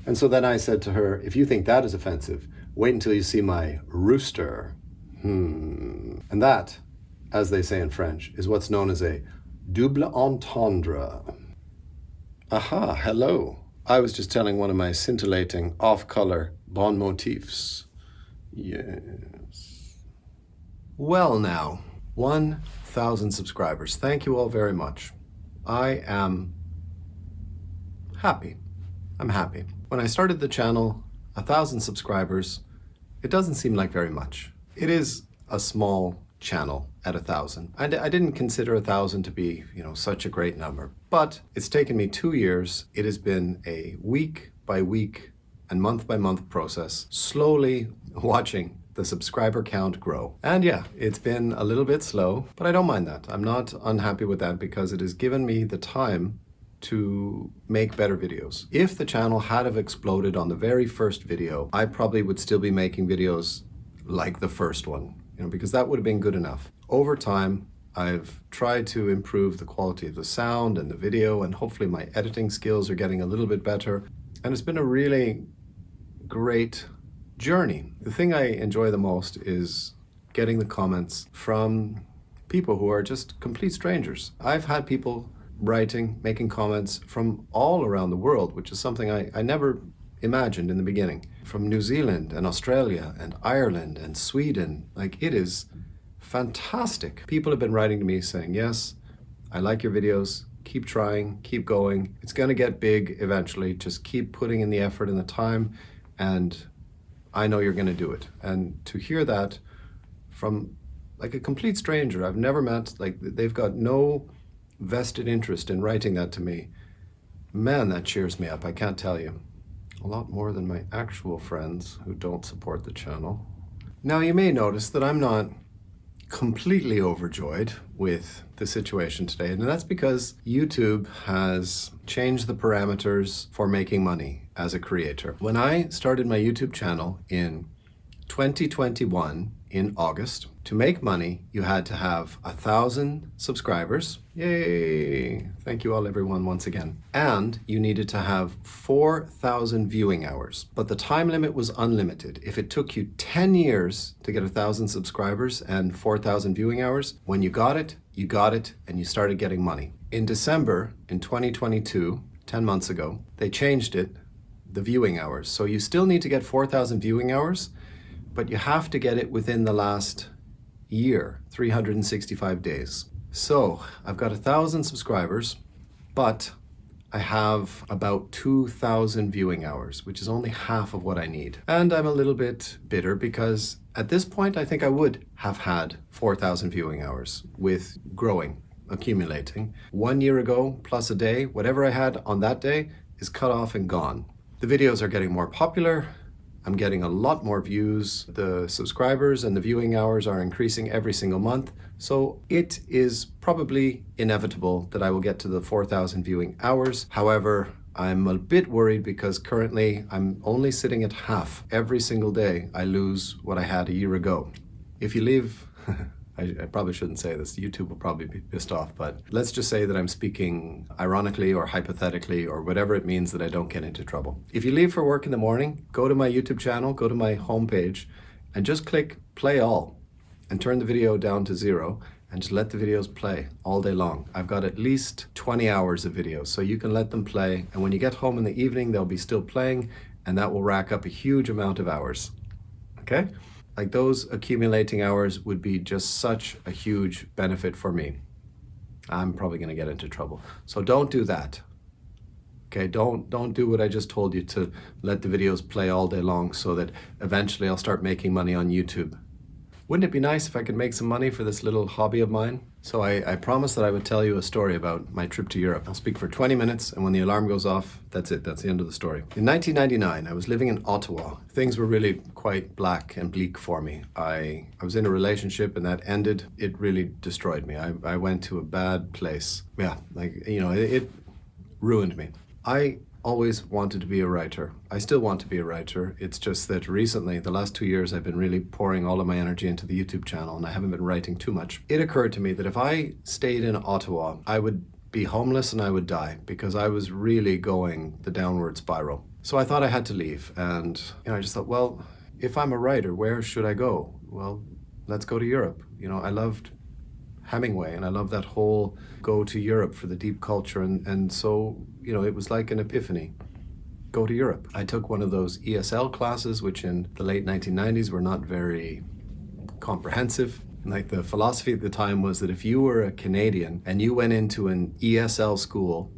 And so then I said to her, if you think that is offensive, wait until you see my rooster. And that, as they say in French, is what's known as a double entendre. Aha, hello. I was just telling one of my scintillating off-color bon motifs. Yes. Well now, 1,000 subscribers. Thank you all very much. I am happy. I'm happy. When I started the channel, 1,000 subscribers, it doesn't seem like very much. It is a small channel at 1,000. I didn't consider 1,000 to be, such a great number, but it's taken me 2 years. It has been a week by week and month by month process, slowly watching the subscriber count grow. And yeah, it's been a little bit slow, but I don't mind that. I'm not unhappy with that because it has given me the time to make better videos. If the channel had have exploded on the very first video, I probably would still be making videos like the first one, because that would have been good enough. Over time, I've tried to improve the quality of the sound and the video, and hopefully my editing skills are getting a little bit better. And it's been a really great journey. The thing I enjoy the most is getting the comments from people who are just complete strangers. I've had people writing, making comments from all around the world, which is something I never imagined in the beginning. From New Zealand and Australia and Ireland and Sweden. It is fantastic. People have been writing to me saying, yes, I like your videos, keep trying, keep going. It's gonna get big eventually. Just keep putting in the effort and the time, and I know you're gonna do it. And to hear that from a complete stranger I've never met, they've got no vested interest in writing that to me, man, that cheers me up. I can't tell you. A lot more than my actual friends who don't support the channel. Now you may notice that I'm not completely overjoyed with the situation today, and that's because YouTube has changed the parameters for making money as a creator. When I started my YouTube channel in 2021 in August, to make money, you had to have 1,000 subscribers. Yay! Thank you all, everyone, once again. And you needed to have 4,000 viewing hours. But the time limit was unlimited. If it took you 10 years to get 1,000 subscribers and 4,000 viewing hours, when you got it, and you started getting money. In December in 2022, 10 months ago, they changed it, the viewing hours. So you still need to get 4,000 viewing hours, but you have to get it within the last year, 365 days. So I've got 1,000 subscribers, but I have about 2,000 viewing hours, which is only half of what I need. And I'm a little bit bitter because at this point, I think I would have had 4,000 viewing hours with growing, accumulating. 1 year ago, plus a day, whatever I had on that day is cut off and gone. The videos are getting more popular. I'm getting a lot more views. The subscribers and the viewing hours are increasing every single month. So it is probably inevitable that I will get to the 4,000 viewing hours. However, I'm a bit worried because currently I'm only sitting at half. Every single day I lose what I had a year ago. If you leave, I probably shouldn't say this, YouTube will probably be pissed off, but let's just say that I'm speaking ironically or hypothetically or whatever it means that I don't get into trouble. If you leave for work in the morning, go to my YouTube channel, go to my homepage, and just click play all and turn the video down to 0 and just let the videos play all day long. I've got at least 20 hours of videos, so you can let them play, and when you get home in the evening, they'll be still playing, and that will rack up a huge amount of hours, okay? Those accumulating hours would be just such a huge benefit for me. I'm probably gonna get into trouble. So don't do that. Okay, don't do what I just told you to let the videos play all day long so that eventually I'll start making money on YouTube. Wouldn't it be nice if I could make some money for this little hobby of mine? So I promised that I would tell you a story about my trip to Europe. I'll speak for 20 minutes, and when the alarm goes off, that's it. That's the end of the story. In 1999, I was living in Ottawa. Things were really quite black and bleak for me. I was in a relationship, and that ended. It really destroyed me. I went to a bad place. Yeah, it ruined me. I always wanted to be a writer. I still want to be a writer. It's just that recently, the last 2 years, I've been really pouring all of my energy into the YouTube channel, and I haven't been writing too much. It occurred to me that if I stayed in Ottawa, I would be homeless and I would die because I was really going the downward spiral. So I thought I had to leave. And I just thought, well, if I'm a writer, where should I go? Well, let's go to Europe. I loved Hemingway and I loved that whole go to Europe for the deep culture. And so, it was like an epiphany. Go to Europe. I took one of those ESL classes, which in the late 1990s were not very comprehensive. Like the philosophy at the time was that if you were a Canadian and you went into an ESL school,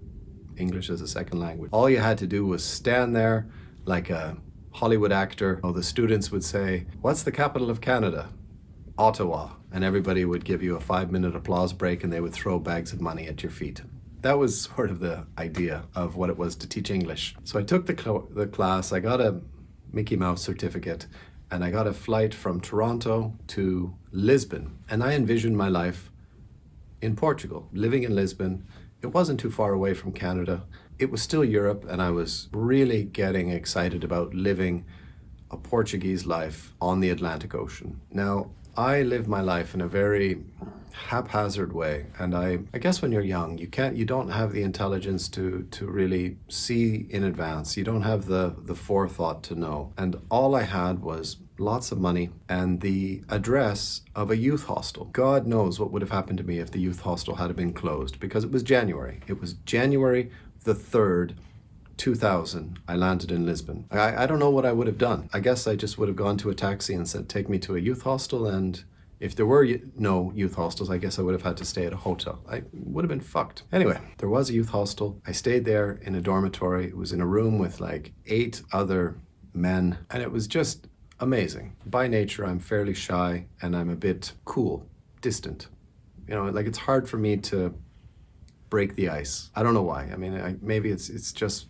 English as a second language, all you had to do was stand there like a Hollywood actor. The students would say, "What's the capital of Canada?" "Ottawa." And everybody would give you a 5-minute applause break and they would throw bags of money at your feet. That was sort of the idea of what it was to teach English. So I took the class, I got a Mickey Mouse certificate, and I got a flight from Toronto to Lisbon. And I envisioned my life in Portugal, living in Lisbon. It wasn't too far away from Canada. It was still Europe, and I was really getting excited about living a Portuguese life on the Atlantic Ocean. Now, I live my life in a very haphazard way, and I guess when you're young, you don't have the intelligence to really see in advance. You don't have the forethought to know. And all I had was lots of money and the address of a youth hostel. God knows what would have happened to me if the youth hostel had been closed, because it was January. It was January the 3rd, 2000, I landed in Lisbon. I don't know what I would have done. I guess I just would have gone to a taxi and said, take me to a youth hostel, and if there were no youth hostels, I guess I would have had to stay at a hotel. I would have been fucked. Anyway, there was a youth hostel. I stayed there in a dormitory. It was in a room with like 8 other men, and it was just amazing. By nature, I'm fairly shy and I'm a bit cool, distant. Like it's hard for me to break the ice. I don't know why. I mean, maybe it's just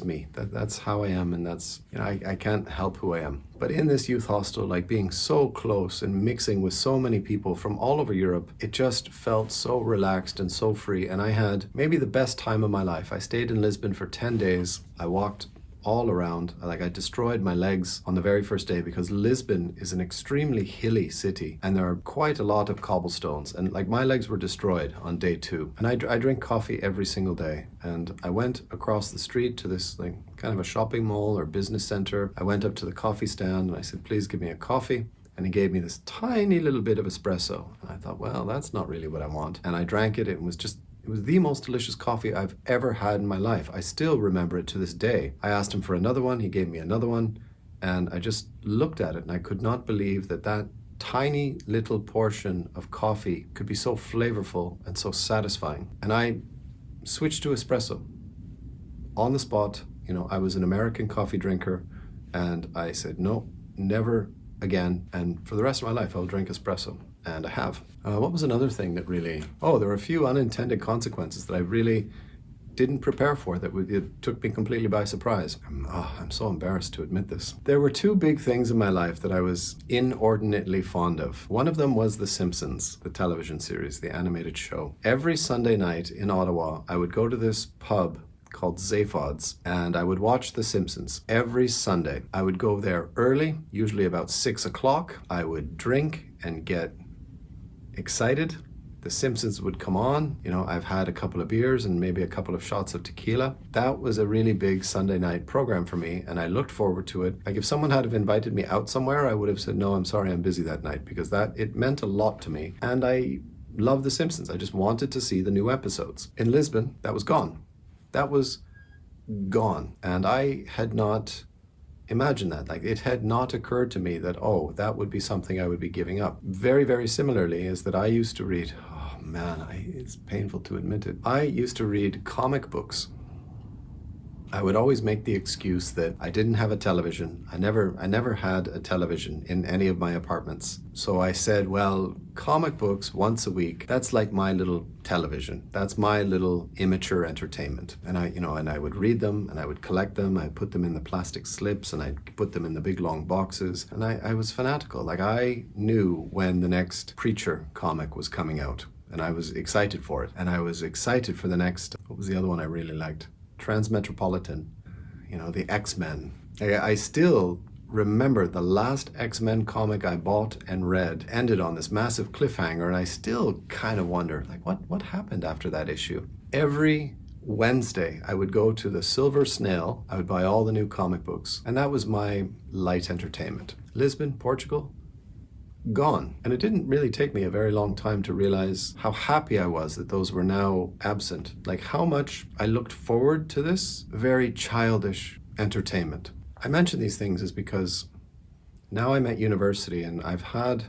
me. That's how I am, and that's, I can't help who I am. But in this youth hostel, like being so close and mixing with so many people from all over Europe, it just felt so relaxed and so free. And I had maybe the best time of my life. I stayed in Lisbon for 10 days. I walked all around. Like I destroyed my legs on the very first day because Lisbon is an extremely hilly city and there are quite a lot of cobblestones, and like my legs were destroyed on day 2. And I drink coffee every single day, and I went across the street to this like kind of a shopping mall or business center. I went up to the coffee stand and I said, "Please give me a coffee." And he gave me this tiny little bit of espresso. And I thought, well, that's not really what I want. And I drank it. It was the most delicious coffee I've ever had in my life. I still remember it to this day. I asked him for another one, he gave me another one, and I just looked at it and I could not believe that tiny little portion of coffee could be so flavorful and so satisfying. And I switched to espresso on the spot. I was an American coffee drinker, and I said, no, never again. And for the rest of my life, I'll drink espresso. And I have. What was another thing that really... there were a few unintended consequences that I really didn't prepare for, it took me completely by surprise. I'm so embarrassed to admit this. There were 2 big things in my life that I was inordinately fond of. One of them was The Simpsons, the television series, the animated show. Every Sunday night in Ottawa, I would go to this pub called Zaphod's, and I would watch The Simpsons every Sunday. I would go there early, usually about 6 o'clock. I would drink and get excited. The Simpsons would come on. I've had a couple of beers and maybe a couple of shots of tequila. That was a really big Sunday night program for me, and I looked forward to it. Like if someone had have invited me out somewhere, I would have said, no, I'm sorry, I'm busy that night, because it meant a lot to me. And I love The Simpsons. I just wanted to see the new episodes. In Lisbon, that was gone. That was gone. And I had not imagined that. Like it had not occurred to me that, that would be something I would be giving up. Very, very similarly is that I used to read, it's painful to admit it. I used to read comic books. I would always make the excuse that I didn't have a television. I never had a television in any of my apartments. So I said, well, comic books once a week, that's like my little television. That's my little immature entertainment. And I would read them and I would collect them. I'd put them in the plastic slips and I'd put them in the big long boxes. And I was fanatical. Like I knew when the next Preacher comic was coming out, and I was excited for it. And I was excited for the next, what was the other one I really liked? Transmetropolitan, the X-Men. I still remember the last X-Men comic I bought and read ended on this massive cliffhanger, and I still kind of wonder, like, what happened after that issue? Every Wednesday, I would go to the Silver Snail. I would buy all the new comic books, and that was my light entertainment. Lisbon, Portugal, gone. And it didn't really take me a very long time to realize how happy I was that those were now absent. Like how much I looked forward to this very childish entertainment. I mention these things is because now I'm at university and I've had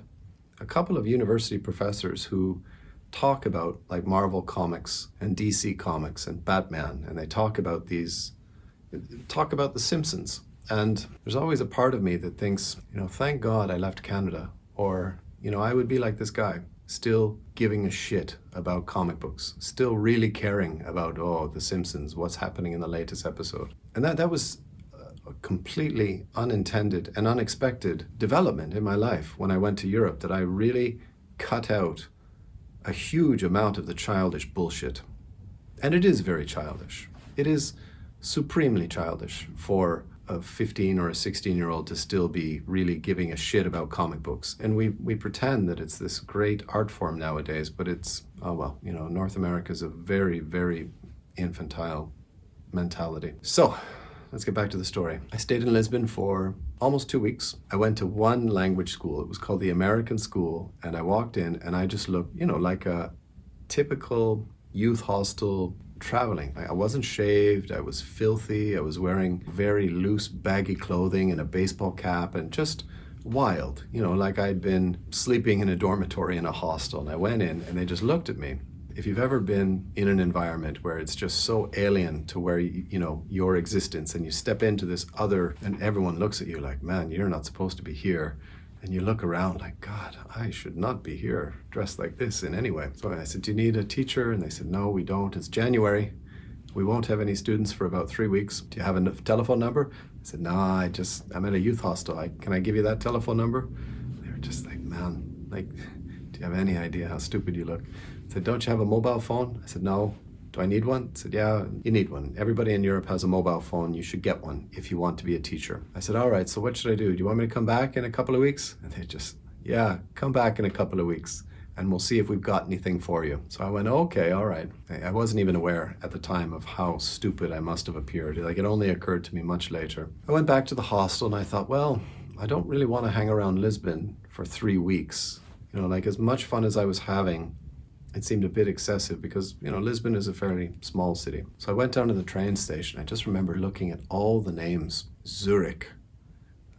a couple of university professors who talk about like Marvel comics and DC comics and Batman, and they talk about The Simpsons. And there's always a part of me that thinks, thank God I left Canada, or, I would be like this guy, still giving a shit about comic books, still really caring about, The Simpsons, what's happening in the latest episode. And that was a completely unintended and unexpected development in my life when I went to Europe, that I really cut out a huge amount of the childish bullshit. And it is very childish. It is supremely childish for a 15 or a 16-year-old to still be really giving a shit about comic books. And we pretend that it's this great art form nowadays, but it's, North America is a very, very infantile mentality. So, let's get back to the story. I stayed in Lisbon for almost 2 weeks. I went to one language school. It was called the American School. And I walked in and I just looked, like a typical youth hostel traveling. I wasn't shaved. I was filthy. I was wearing very loose, baggy clothing and a baseball cap and just wild, like I'd been sleeping in a dormitory in a hostel. And I went in and they just looked at me. If you've ever been in an environment where it's just so alien to where, your existence, and you step into this other and everyone looks at you like, man, you're not supposed to be here. And you look around like, God, I should not be here dressed like this in any way. So I said, do you need a teacher? And they said, no, we don't. It's January. We won't have any students for about 3 weeks. Do you have a telephone number? I said, no, I'm at a youth hostel. Can I give you that telephone number? They were just like, man, do you have any idea how stupid you look? I said, don't you have a mobile phone? I said, no. Do I need one? I said, yeah, you need one. Everybody in Europe has a mobile phone. You should get one if you want to be a teacher. I said, all right, so what should I do? Do you want me to come back in a couple of weeks? And they just, yeah, come back in a couple of weeks and we'll see if we've got anything for you. So I went, okay, all right. I wasn't even aware at the time of how stupid I must have appeared. It only occurred to me much later. I went back to the hostel and I thought, well, I don't really want to hang around Lisbon for 3 weeks. As much fun as I was having, it seemed a bit excessive because, Lisbon is a fairly small city. So I went down to the train station. I just remember looking at all the names. Zurich.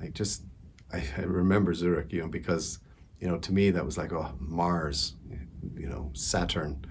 I remember Zurich, because, to me that was like, Mars, Saturn,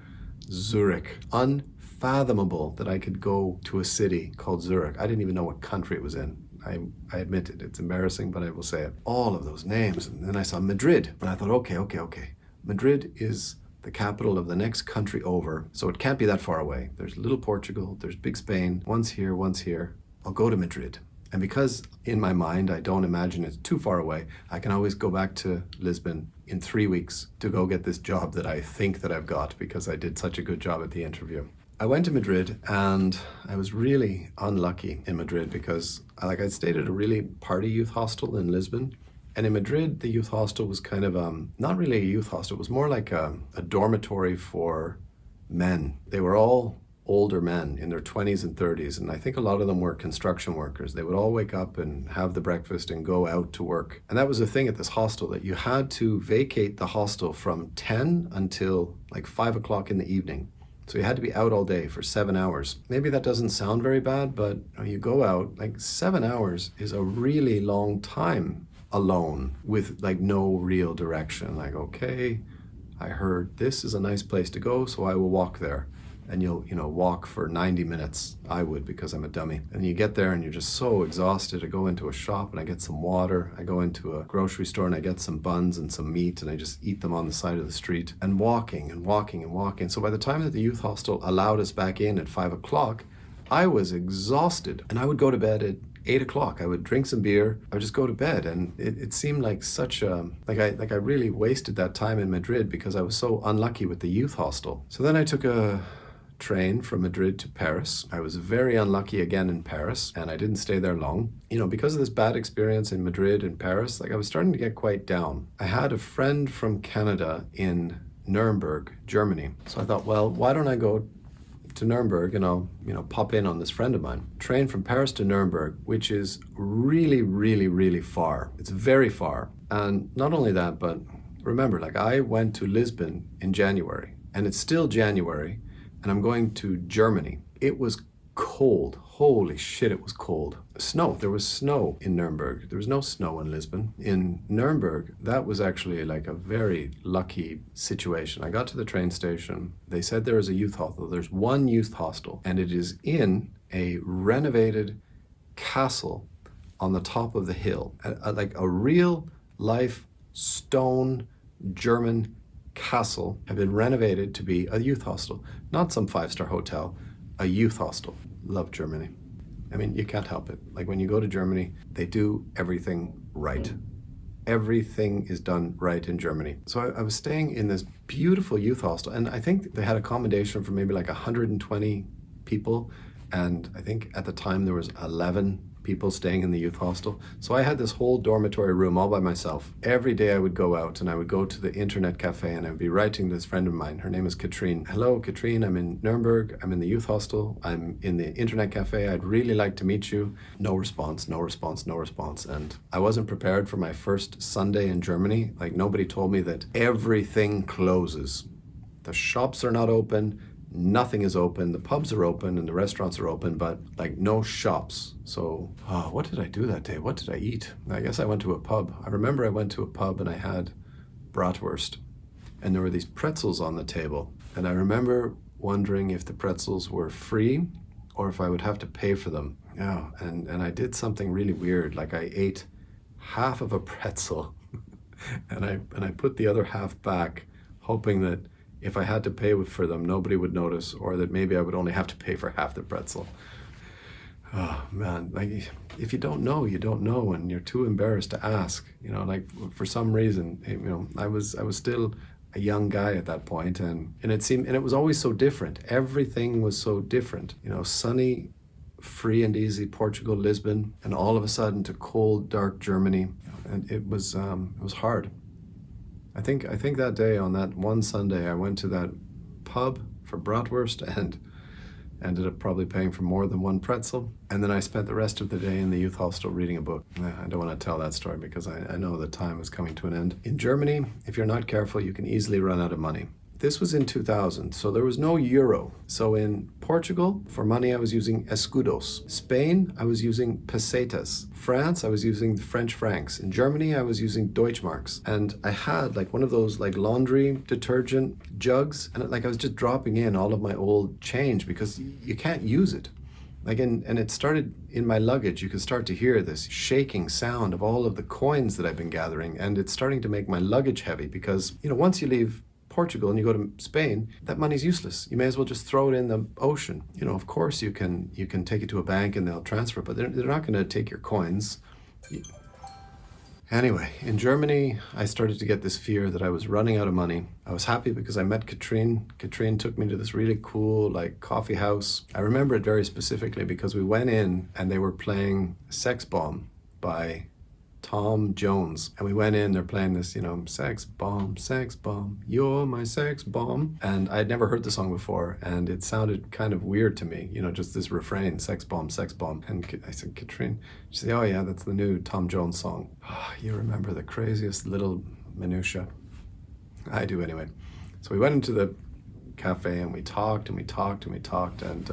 Zurich. Unfathomable that I could go to a city called Zurich. I didn't even know what country it was in. I admit it. It's embarrassing, but I will say it. All of those names. And then I saw Madrid. And I thought, okay. Madrid is the capital of the next country over, so it can't be that far away. There's little Portugal, there's big Spain, one's here. I'll go to Madrid. And because in my mind I don't imagine it's too far away, I can always go back to Lisbon in 3 weeks to go get this job that I think that I've got because I did such a good job at the interview. I went to Madrid and I was really unlucky in Madrid because I stayed at a really party youth hostel in Lisbon. And in Madrid, the youth hostel was kind of, not really a youth hostel, it was more like a dormitory for men. They were all older men in their 20s and 30s, and I think a lot of them were construction workers. They would all wake up and have the breakfast and go out to work. And that was the thing at this hostel, that you had to vacate the hostel from 10 until 5 o'clock in the evening. So you had to be out all day for 7 hours. Maybe that doesn't sound very bad, but you go out, 7 hours is a really long time alone with no real direction. Okay, I heard this is a nice place to go, so I will walk there. And you'll, walk for 90 minutes. I would, because I'm a dummy. And you get there and you're just so exhausted. I go into a shop and I get some water. I go into a grocery store and I get some buns and some meat and I just eat them on the side of the street. And walking. So by the time that the youth hostel allowed us back in at 5 o'clock, I was exhausted. And I would go to bed at 8 o'clock. I would drink some beer. I would just go to bed. And it seemed like such a, I really wasted that time in Madrid because I was so unlucky with the youth hostel. So then I took a train from Madrid to Paris. I was very unlucky again in Paris, and I didn't stay there long. Because of this bad experience in Madrid and Paris, I was starting to get quite down. I had a friend from Canada in Nuremberg, Germany. So I thought, well, why don't I go, to Nuremberg and I'll, pop in on this friend of mine. Train from Paris to Nuremberg, which is really, really, really far. It's very far. And not only that, but remember, like I went to Lisbon in January and it's still January and I'm going to Germany. It was cold. Holy shit, it was cold. Snow. There was snow in Nuremberg. There was no snow in Lisbon. In Nuremberg, that was actually like a very lucky situation. I got to the train station. They said there is a youth hostel. There's one youth hostel, and it is in a renovated castle on the top of the hill. Like a real life stone German castle had been renovated to be a youth hostel. Not some five-star hotel, a youth hostel. Love Germany. I mean, you can't help it. Like when you go to Germany, they do everything right. Everything is done right in Germany. So I was staying in this beautiful youth hostel, and I think they had accommodation for maybe like 120 people. And I think at the time there was 11 people staying in the youth hostel. So I had this whole dormitory room all by myself. Every day I would go out and I would go to the internet cafe and I would be writing to this friend of mine. Her name is Katrine. Hello, Katrine. I'm in Nuremberg. I'm in the youth hostel. I'm in the internet cafe. I'd really like to meet you. No response, no response, no response. And I wasn't prepared for my first Sunday in Germany. Like nobody told me that everything closes. The shops are not open. Nothing is open. The pubs are open and the restaurants are open, but like no shops. So what did I do that day? What did I eat? I guess I went to a pub. I remember I went to a pub and I had bratwurst and there were these pretzels on the table. And I remember wondering if the pretzels were free or if I would have to pay for them. Yeah, and I did something really weird. Like I ate half of a pretzel and I put the other half back, hoping that if I had to pay for them, nobody would notice, or that maybe I would only have to pay for half the pretzel. Oh man, like if you don't know, you don't know, and you're too embarrassed to ask. Like for some reason, I was still a young guy at that point, and it was always so different. Everything was so different. Sunny, free and easy Portugal, Lisbon, and all of a sudden to cold, dark Germany, and it was hard. I think that day, on that one Sunday, I went to that pub for bratwurst and ended up probably paying for more than one pretzel. And then I spent the rest of the day in the youth hostel reading a book. I don't want to tell that story because I know the time is coming to an end. In Germany, if you're not careful, you can easily run out of money. This was in 2000, so there was no euro. So in Portugal, for money, I was using escudos. Spain, I was using pesetas. France, I was using the French francs. In Germany, I was using Deutschmarks. And I had like one of those like laundry detergent jugs, and I was just dropping in all of my old change because you can't use it. And it started in my luggage. You could start to hear this shaking sound of all of the coins that I've been gathering, and it's starting to make my luggage heavy because, once you leave Portugal and you go to Spain, that money's useless. You may as well just throw it in the ocean. Of course you can take it to a bank and they'll transfer it, but they're not going to take your coins. Anyway, in Germany, I started to get this fear that I was running out of money. I was happy because I met Katrine. Katrine took me to this really cool coffee house. I remember it very specifically because we went in and they were playing Sex Bomb by Tom Jones. And we went in, they're playing this, sex bomb, you're my sex bomb. And I'd never heard the song before, and it sounded kind of weird to me, just this refrain, sex bomb, sex bomb. And I said, Katrine, she said, oh yeah, that's the new Tom Jones song. Oh, you remember the craziest little minutia. I do anyway. So we went into the cafe and we talked and we talked and we talked, and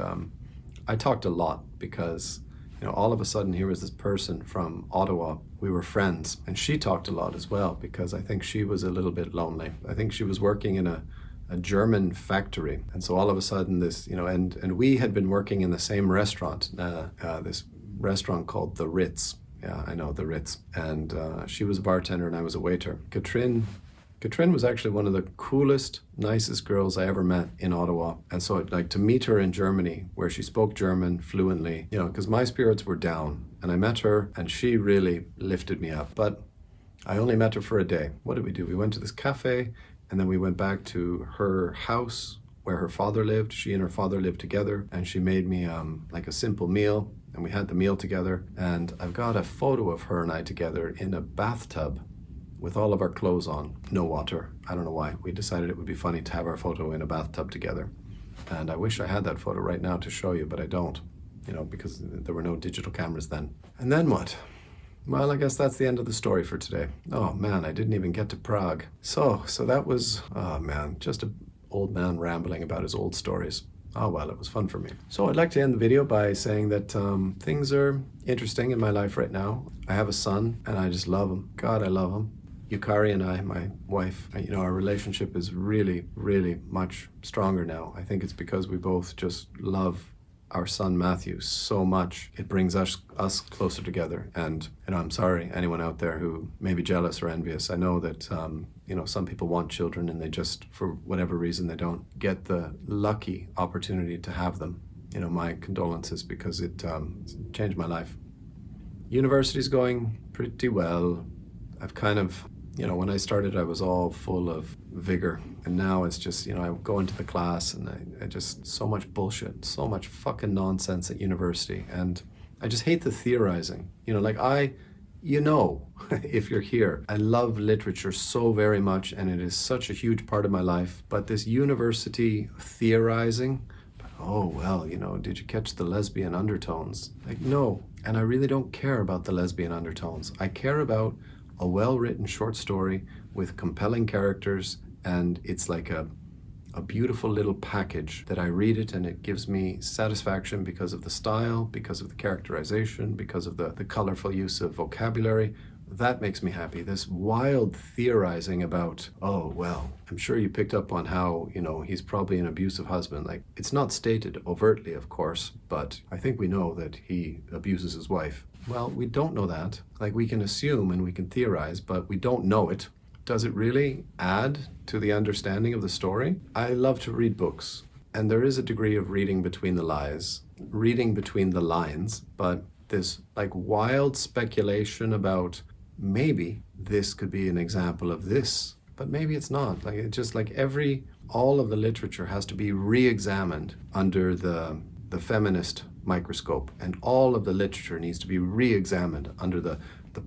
I talked a lot because all of a sudden here was this person from Ottawa. We were friends, and she talked a lot as well because I think she was a little bit lonely. I think she was working in a German factory, and so all of a sudden this, and we had been working in the same restaurant, this restaurant called The Ritz. Yeah, I know, The Ritz. And she was a bartender and I was a waiter. Katrine was actually one of the coolest, nicest girls I ever met in Ottawa. And so to meet her in Germany, where she spoke German fluently, because my spirits were down, and I met her and she really lifted me up. But I only met her for a day. What did we do? We went to this cafe and then we went back to her house where her father lived. She and her father lived together, and she made me a simple meal, and we had the meal together. And I've got a photo of her and I together in a bathtub with all of our clothes on, no water. I don't know why. We decided it would be funny to have our photo in a bathtub together. And I wish I had that photo right now to show you, but I don't, because there were no digital cameras then. And then what? Well, I guess that's the end of the story for today. Oh man, I didn't even get to Prague. So that was, oh man, just an old man rambling about his old stories. Oh well, it was fun for me. So I'd like to end the video by saying that things are interesting in my life right now. I have a son and I just love him. God, I love him. Yukari and I, my wife, our relationship is really, really much stronger now. I think it's because we both just love our son Matthew so much. It brings us closer together. And I'm sorry anyone out there who may be jealous or envious. I know that some people want children and they just, for whatever reason, they don't get the lucky opportunity to have them. My condolences, because it changed my life. University's going pretty well. I've kind of, when I started, I was all full of vigor. And now it's just, I go into the class and I just, so much bullshit, so much fucking nonsense at university. And I just hate the theorizing. If you're here, I love literature so very much and it is such a huge part of my life. But this university theorizing, oh, well, did you catch the lesbian undertones? No. And I really don't care about the lesbian undertones. I care about a well-written short story with compelling characters, and it's like a beautiful little package that I read it and it gives me satisfaction because of the style, because of the characterization, because of the colorful use of vocabulary. That makes me happy. This wild theorizing about, oh, well, I'm sure you picked up on how, he's probably an abusive husband. It's not stated overtly, of course, but I think we know that he abuses his wife. Well, we don't know that. We can assume and we can theorize, but we don't know it. Does it really add to the understanding of the story? I love to read books, and there is a degree of reading between the lines, but this wild speculation about maybe this could be an example of this, but maybe it's not. It's just all of the literature has to be re-examined under the feminist microscope, and all of the literature needs to be re-examined under the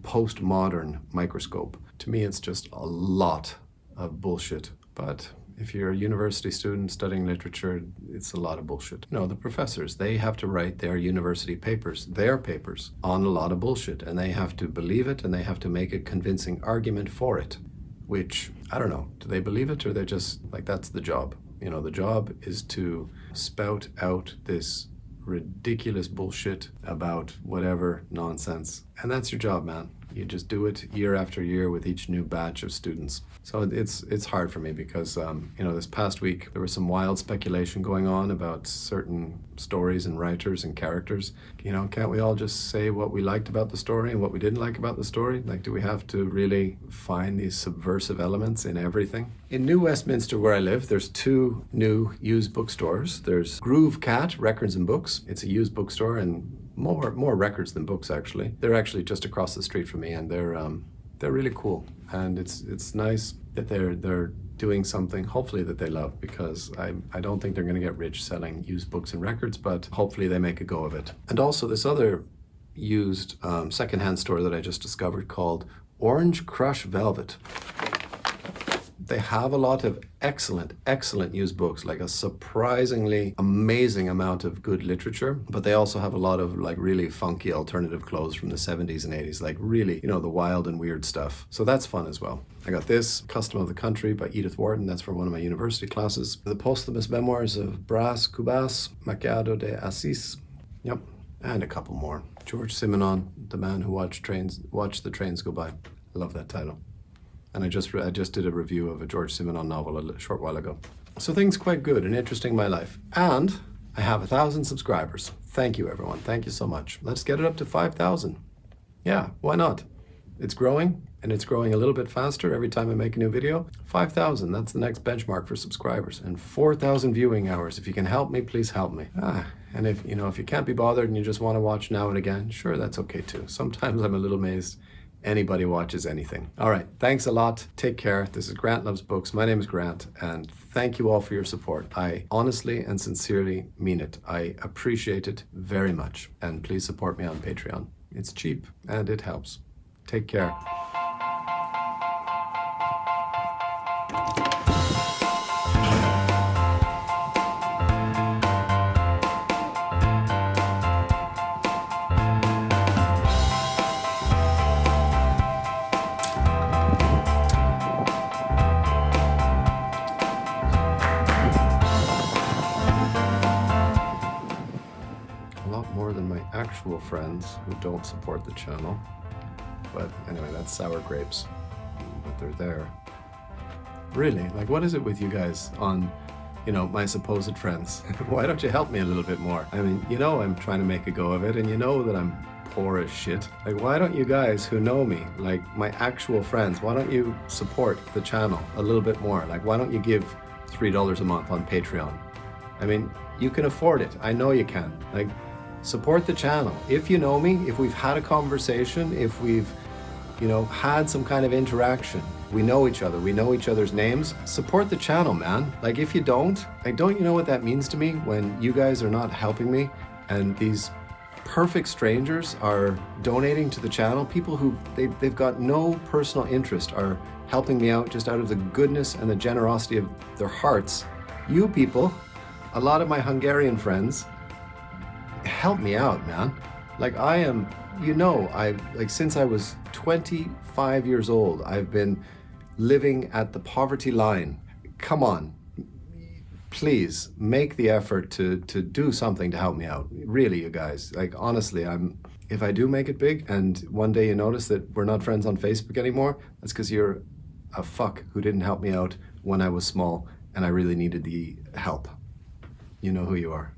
postmodern microscope. To me, it's just a lot of bullshit. But if you're a university student studying literature, it's a lot of bullshit. The professors, they have to write their university papers, on a lot of bullshit, and they have to believe it, and they have to make a convincing argument for it, which, I don't know, do they believe it, or they just, that's the job? The job is to spout out this ridiculous bullshit about whatever nonsense. And that's your job, man. You just do it year after year with each new batch of students. So it's hard for me because, this past week, there was some wild speculation going on about certain stories and writers and characters. Can't we all just say what we liked about the story and what we didn't like about the story? Do we have to really find these subversive elements in everything? In New Westminster, where I live, there's 2 new used bookstores. There's Groove Cat Records and Books. It's a used bookstore and more records than books, actually. They're actually just across the street from me, and they're really cool. And it's nice that they're doing something, hopefully, that they love, because I don't think they're going to get rich selling used books and records, but hopefully they make a go of it. And also this other used secondhand store that I just discovered called Orange Crush Velvet. They have a lot of excellent used books, a surprisingly amazing amount of good literature, but they also have a lot of really funky alternative clothes from the 70s and 80s, really, the wild and weird stuff. So that's fun as well. I got this, Custom of the Country by Edith Wharton. That's from one of my university classes. The posthumous memoirs of Brás Cubas, Machado de Assis. Yep, and a couple more. George Simenon, The Man Who Watched the Trains Go By. I love that title. And I just did a review of a George Simenon novel a short while ago. So things quite good and interesting in my life. And I have 1,000 subscribers. Thank you, everyone. Thank you so much. Let's get it up to 5,000. Yeah, why not? It's growing, and it's growing a little bit faster every time I make a new video. 5,000, that's the next benchmark for subscribers. And 4,000 viewing hours. If you can help me, please help me. And if you can't be bothered and you just want to watch now and again, sure, that's okay too. Sometimes I'm a little amazed anybody watches anything. All right, thanks a lot. Take care. This is Grant Loves Books. My name is Grant, and thank you all for your support. I honestly and sincerely mean it. I appreciate it very much. And please support me on Patreon. It's cheap and it helps. Take care. actual friends who don't support the channel. But anyway, that's sour grapes, but they're there. Really, like what is it with you guys on, you know, my supposed friends? Why don't you help me a little bit more? I mean, you know I'm trying to make a go of it, and you know that I'm poor as shit. Like, why don't you guys who know me, like my actual friends, why don't you support the channel a little bit more? Like, why don't you give $3 a month on Patreon? I mean, you can afford it. I know you can. Like, support the channel. If you know me, if we've had a conversation, if we've, you know, had some kind of interaction, we know each other, we know each other's names, support the channel, man. Like, if you don't, like, don't you know what that means to me when you guys are not helping me and these perfect strangers are donating to the channel? People who they've got no personal interest are helping me out just out of the goodness and the generosity of their hearts. You people, a lot of my Hungarian friends, help me out, man. Like, I am, you know, like since I was 25 years old, I've been living at the poverty line. Come on, please make the effort to do something to help me out. Really, you guys, like honestly, if I do make it big and one day you notice that we're not friends on Facebook anymore, that's because you're a fuck who didn't help me out when I was small and I really needed the help. You know who you are.